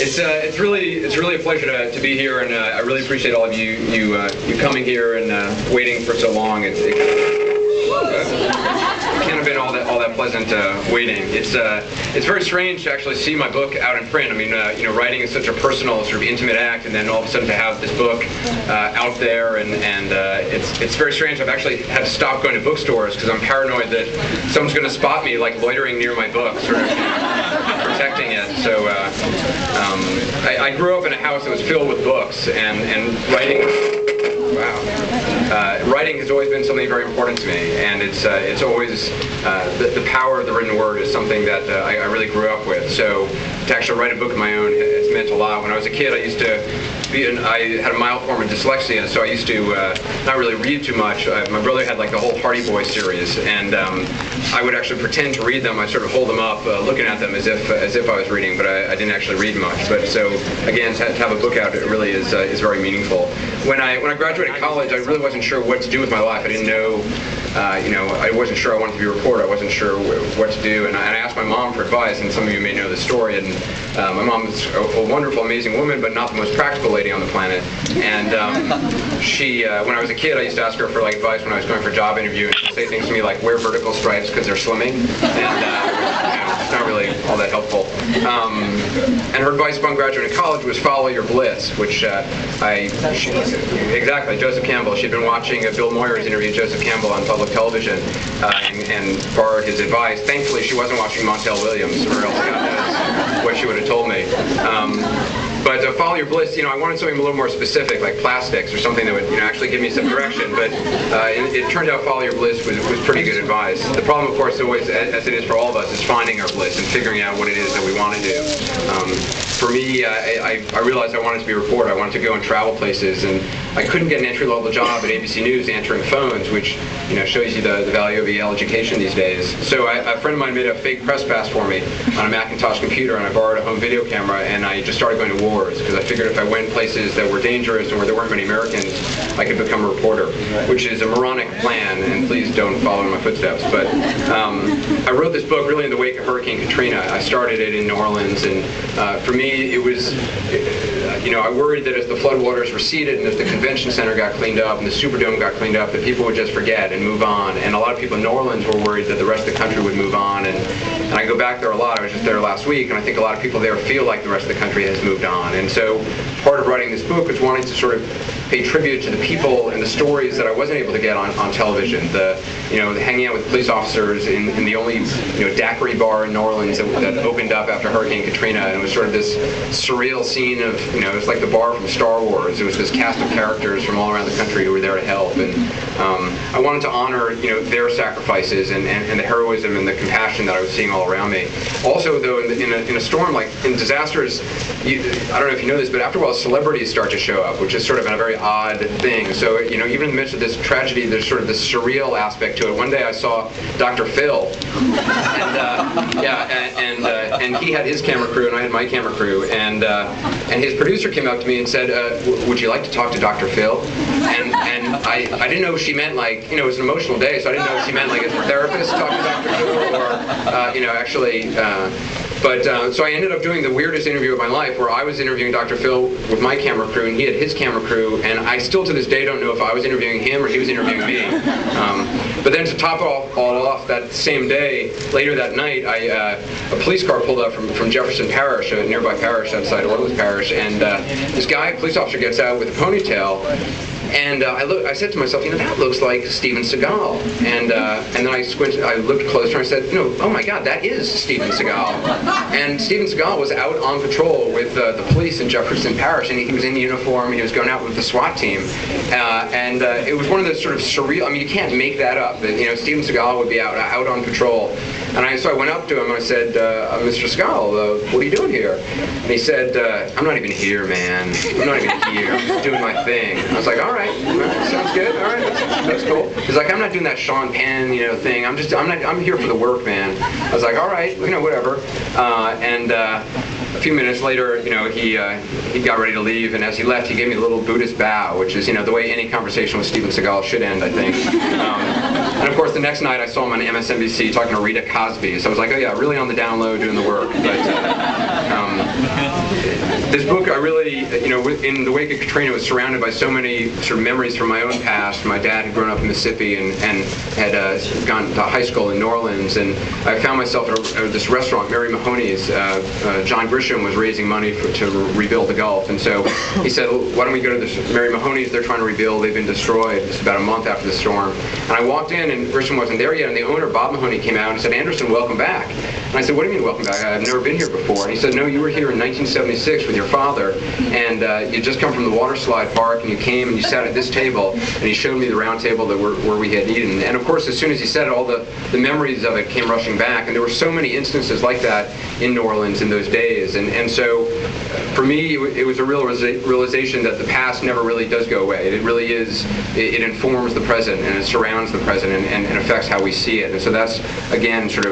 It's really a pleasure to be here, and I really appreciate all of you coming here and waiting for so long. It can't have been all that pleasant waiting. It's very strange to actually see my book out in print. I mean, writing is such a personal, sort of intimate act, and then all of a sudden to have this book out there, and it's very strange. I've actually had to stop going to bookstores because I'm paranoid that someone's going to spot me like loitering near my book, sort of protecting it. So I grew up in a house that was filled with books, and writing. Wow. Writing has always been something very important to me, and it's always the power of the written word is something that I really grew up with. So to actually write a book of my own has meant a lot. When I was a kid, I used to I had a mild form of dyslexia, so I used to not really read too much. My brother had like the whole Hardy Boys series, and I would actually pretend to read them. I'd sort of hold them up, looking at them as if I was reading, but I didn't actually read much. But so again, to have a book out, it really is very meaningful. When I graduated college, I really wasn't sure what to do with my life. I didn't know, I wasn't sure I wanted to be a reporter. I wasn't sure what to do, and I asked my mom for advice. And some of you may know the story. And my mom is a wonderful, amazing woman, but not the most practical lady on the planet. And she, when I was a kid, I used to ask her for like advice when I was going for a job interview, and she'd say things to me like, "Wear vertical stripes because they're slimming," and it's not really all that helpful. And her advice upon graduating college was follow your bliss, which exactly, Joseph Campbell. She'd been watching Bill Moyers interview Joseph Campbell on public television and borrowed his advice. Thankfully, she wasn't watching Montel Williams, or else God knows what she would have told me. But follow your bliss, I wanted something a little more specific, like plastics or something that would actually give me some direction. But it turned out follow your bliss was pretty good advice. The problem, of course, always, as it is for all of us, is finding our bliss and figuring out what it is that we want to do. For me, I realized I wanted to be a reporter. I wanted to go and travel places, and I couldn't get an entry-level job at ABC News answering phones, which shows you the value of EL education these days. So a friend of mine made a fake press pass for me on a Macintosh computer, and I borrowed a home video camera, and I just started going to wars, because I figured if I went places that were dangerous and where there weren't many Americans, I could become a reporter, which is a moronic plan, and please don't follow in my footsteps. But I wrote this book really in the wake of Hurricane Katrina. I started it in New Orleans, and for me, it was, I worried that as the floodwaters receded and as the convention center got cleaned up and the Superdome got cleaned up, that people would just forget and move on. And a lot of people in New Orleans were worried that the rest of the country would move on. And I go back there a lot. I was just there last week, and I think a lot of people there feel like the rest of the country has moved on. And so part of writing this book was wanting to sort of pay tribute to the people and the stories that I wasn't able to get on television. The hanging out with police officers in the only daiquiri bar in New Orleans that opened up after Hurricane Katrina, and it was sort of this surreal scene of it was like the bar from Star Wars. It was this cast of characters from all around the country who were there to help, and I wanted to honor their sacrifices and the heroism and the compassion that I was seeing all around me. Also, though, in a storm, like in disasters, I don't know if you know this, but after a while celebrities start to show up, which is sort of a very odd thing. So even in the midst of this tragedy, there's sort of this surreal aspect to it. One day I saw Dr. Phil, and he had his camera crew and I had my camera crew, and his producer came up to me and said, "Would you like to talk to Dr. Phil?" And I didn't know if she meant like it was an emotional day, so I didn't know if she meant like as a therapist talking to Dr. Phil or actually. But so I ended up doing the weirdest interview of my life, where I was interviewing Dr. Phil with my camera crew, and he had his camera crew, and I still to this day don't know if I was interviewing him or he was interviewing me. But then to top it all off, that same day, later that night, a police car pulled up from Jefferson Parish, a nearby parish outside Orleans Parish, and this guy, police officer, gets out with a ponytail. And I said to myself, that looks like Steven Seagal. And then I squinted, I looked closer, and I said, oh my God, that is Steven Seagal. And Steven Seagal was out on patrol with the police in Jefferson Parish, and he was in uniform, he was going out with the SWAT team. And it was one of those sort of surreal, you can't make that up, that Steven Seagal would be out on patrol. And so I went up to him and I said, Mr. Seagal, what are you doing here? And he said, I'm not even here, man. I'm not even here. I'm just doing my thing. I was like, all right, sounds good. All right, that's cool. He's like, I'm not doing that Sean Penn, thing. I'm here for the work, man. I was like, all right, whatever. A few minutes later, he got ready to leave, and as he left, he gave me a little Buddhist bow, which is, the way any conversation with Steven Seagal should end, I think. And of course, the next night, I saw him on MSNBC talking to Rita Cosby, so I was like, oh yeah, really on the down low doing the work. But This book, I really, in the wake of Katrina, was surrounded by so many sort of memories from my own past. My dad had grown up in Mississippi and had gone to high school in New Orleans, and I found myself at this restaurant, Mary Mahoney's. John Grisham was raising money to rebuild the Gulf, and so he said, why don't we go to this Mary Mahoney's? They're trying to rebuild. They've been destroyed. It's about a month after the storm. And I walked in, and Grisham wasn't there yet, and the owner, Bob Mahoney, came out and said, Anderson, welcome back. And I said, what do you mean, welcome back? I've never been here before. And he said, no, you were here in 1976 with your father, and you just come from the water slide park, and you came and you sat at this table, and he showed me the round table where we had eaten. And of course, as soon as he said it, all the memories of it came rushing back, and there were so many instances like that in New Orleans in those days. And so for me, it was a real realization that the past never really does go away. It really is, it informs the present, and it surrounds the present, and affects how we see it. And so that's, again, sort of